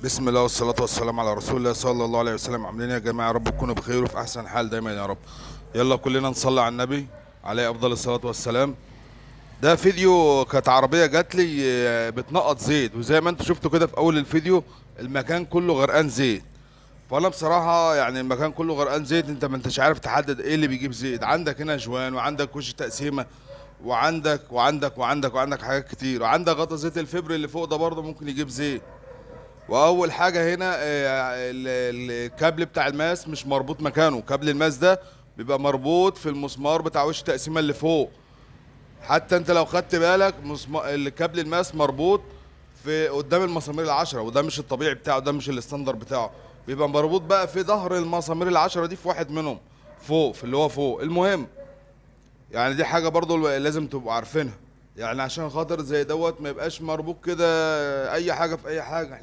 بسم الله والصلاة والسلام على رسول الله صلى الله عليه وسلم. عاملين إيه يا جماعة؟ يا رب تكونوا بخير وفي أحسن حال دايما يا رب. يلا كلنا نصلي على النبي عليه أفضل الصلاة والسلام. ده فيديو كانت عربية جات لي بتنقط زيت، وزي ما انتوا شفتوا كده في أول الفيديو المكان كله غرقان زيت. فأنا بصراحة يعني المكان كله غرقان زيت، انت ما انتش عارف تحدد ايه اللي بيجيب زيت. عندك هنا جوان، وعندك وش تقسيمة، وعندك حاجات كتير، وعندك غطا زيت الفبر اللي فوق ده برضه ممكن يجيب زيت. واول حاجه هنا الكابل بتاع الماس مش مربوط مكانه. كابل الماس ده بيبقى مربوط في المسمار بتاع وش التقسيمه اللي فوق. حتى انت لو خدت بالك الكابل الماس مربوط في قدام المسامير العشرة، وده مش الطبيعي بتاعه، ده مش الاستاندر بتاعه. بيبقى مربوط بقى في ظهر المسامير العشرة دي، في واحد منهم فوق، في اللي هو فوق. المهم يعني دي حاجة برضو لازم تبقوا عارفينها، يعني عشان خاطر زي دوت ما يبقاش مربوط كده اي حاجة في اي حاجة.